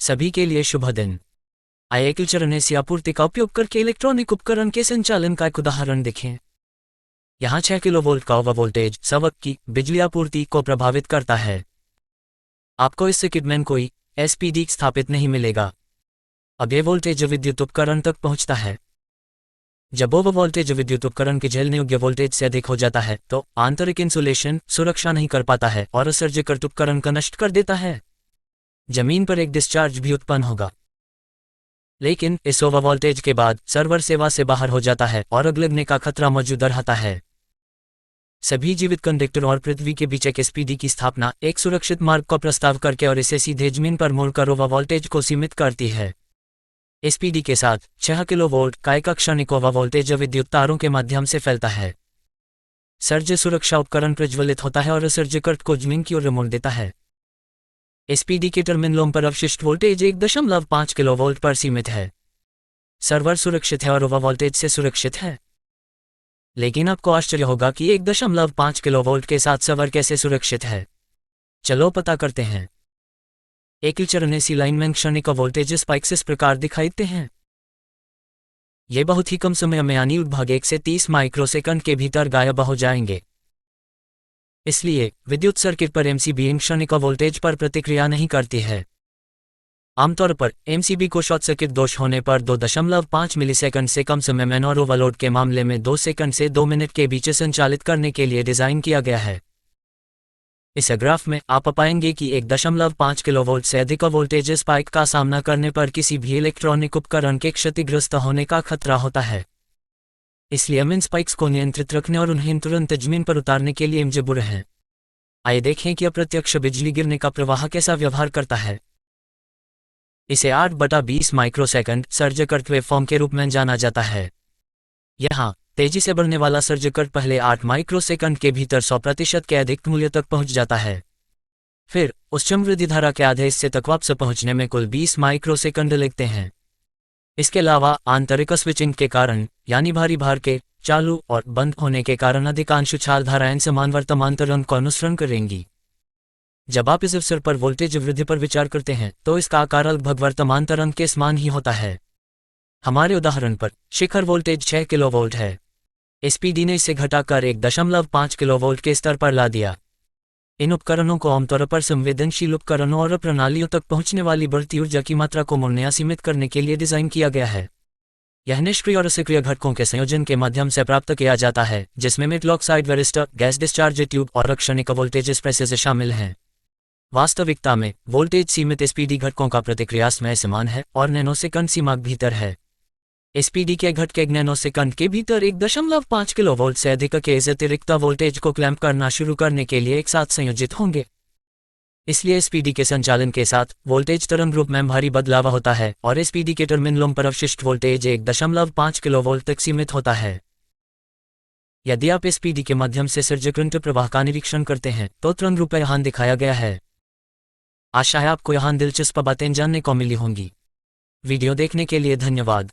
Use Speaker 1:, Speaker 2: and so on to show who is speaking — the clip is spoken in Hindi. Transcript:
Speaker 1: सभी के लिए शुभ दिन। आइए चरण एसी आपूर्ति का उपयोग करके इलेक्ट्रॉनिक उपकरण के संचालन का एक उदाहरण देखें। यहाँ 6 किलोवोल्ट का ओवर वोल्टेज सवक की बिजली आपूर्ति को प्रभावित करता है। आपको इस सर्किट में कोई एसपीडी स्थापित नहीं मिलेगा। अब ये वोल्टेज विद्युत उपकरण तक पहुंचता है। जब ओवर वोल्टेज विद्युत उपकरण के झेलने योग्य वोल्टेज से अधिक हो जाता है तो आंतरिक इंसुलेशन सुरक्षा नहीं कर पाता है और सर्किट उपकरण को नष्ट कर देता है। जमीन पर एक डिस्चार्ज भी उत्पन्न होगा। लेकिन इस ओवर वोल्टेज के बाद सर्वर सेवा से बाहर हो जाता है और आग लगने का खतरा मौजूद रहता है। सभी जीवित कंडक्टर और पृथ्वी के बीच एक एसपीडी की स्थापना एक सुरक्षित मार्ग का प्रस्ताव करके और इसे सीधे जमीन पर मोड़कर ओवर वोल्टेज को सीमित करती है। एसपीडी के साथ 6 किलोवोल्ट का एक क्षणिक ओवर वोल्टेज विद्युत तारों के माध्यम से फैलता है। सर्ज सुरक्षा उपकरण प्रज्वलित होता है और सर्किट को जमीन की ओर मोड़ देता है। एसपीडी के टर्मिनलों पर अवशिष्ट वोल्टेज 1.5 किलोवोल्ट पर सीमित है। सर्वर सुरक्षित है और ओवर वोल्टेज से सुरक्षित है। लेकिन आपको आश्चर्य होगा कि 1.5 किलोवोल्ट के साथ सर्वर कैसे सुरक्षित है। चलो पता करते हैं। एक चरण एसी लाइन में क्षणिक वोल्टेज स्पाइक्स इस प्रकार दिखाई देते हैं। ये बहुत ही कम समय में यानी लगभग 1 से 30 माइक्रोसेकंड के भीतर गायब हो जाएंगे। इसलिए विद्युत सर्किट पर एमसीबी क्षणिक वोल्टेज पर प्रतिक्रिया नहीं करती है। आमतौर पर एमसीबी को शॉर्ट सर्किट दोष होने पर 2.5 मिलीसेकंड से कम समय में और ओवरलोड के मामले में 2 सेकंड से 2 मिनट के बीच संचालित करने के लिए डिजाइन किया गया है। इस ग्राफ में आप पाएंगे कि 1.5 किलोवोल्ट से अधिक वोल्टेज स्पाइक का सामना करने पर किसी भी इलेक्ट्रॉनिक उपकरण के क्षतिग्रस्त होने का खतरा होता है। इसलिए हम इन स्पाइक्स को नियंत्रित रखने और उन्हें तुरंत जमीन पर उतारने के लिए मजबूर हैं। आइए देखें कि अप्रत्यक्ष बिजली गिरने का प्रवाह कैसा व्यवहार करता है। इसे 8/20 माइक्रोसेकंड सर्किट वेवफॉर्म के रूप में जाना जाता है। यहाँ तेजी से बढ़ने वाला सर्किट पहले 8 माइक्रोसेकंड के भीतर 100% के अधिक मूल्य तक पहुंच जाता है। फिर उच्च वृद्धि धारा के आधे हिस्से तक वापस पहुंचने में कुल 20 माइक्रोसेकंड लगते हैं। इसके अलावा आंतरिक स्विचिंग के कारण यानी भारी भार के चालू और बंद होने के कारण अधिकांश उछाल धाराएं समान वर्तमान तरंग को अनुसरण करेंगी। जब आप इस अवसर पर वोल्टेज वृद्धि पर विचार करते हैं तो इसका आकार लगभग वर्तमान तरंग के समान ही होता है। हमारे उदाहरण पर शिखर वोल्टेज 6 किलोवोल्ट है। एसपीडी ने इसे घटाकर 1.5 किलोवोल्ट के स्तर पर ला दिया। इन उपकरणों को आमतौर पर संवेदनशील उपकरणों और प्रणालियों तक पहुंचने वाली बढ़ती ऊर्जा की मात्रा को मोड़ने या सीमित करने के लिए डिजाइन किया गया है। यह निष्क्रिय और सक्रिय घटकों के संयोजन के माध्यम से प्राप्त किया जाता है, जिसमें metal oxide varistor, gas discharge tube और क्षणिक वोल्टेज स्प्रेसेस शामिल हैं। वास्तविकता में वोल्टेज सीमित एसपीडी घटकों का प्रतिक्रिया समय समान है और नैनोसेकंड सीमा के भीतर है। एसपीडी के घटक नैनोसेकंड के भीतर 1.5 किलोवोल्ट से अधिक के अतिरिक्त वोल्टेज को क्लैंप करना शुरू करने के लिए एक साथ संयोजित होंगे। इसलिए एसपीडी के संचालन के साथ वोल्टेज तरंग रूप में भारी बदलाव होता है और एसपीडी के टर्मिनलों पर अवशिष्ट वोल्टेज 1.5 किलोवोल्ट तक सीमित होता है। यदि आप एसपीडी के माध्यम से सर्किट प्रवाह का निरीक्षण करते हैं तो तरंग रूप यहाँ दिखाया गया है। आशा है आपको यहाँ दिलचस्प बातें जानने को मिली होंगी। वीडियो देखने के लिए धन्यवाद।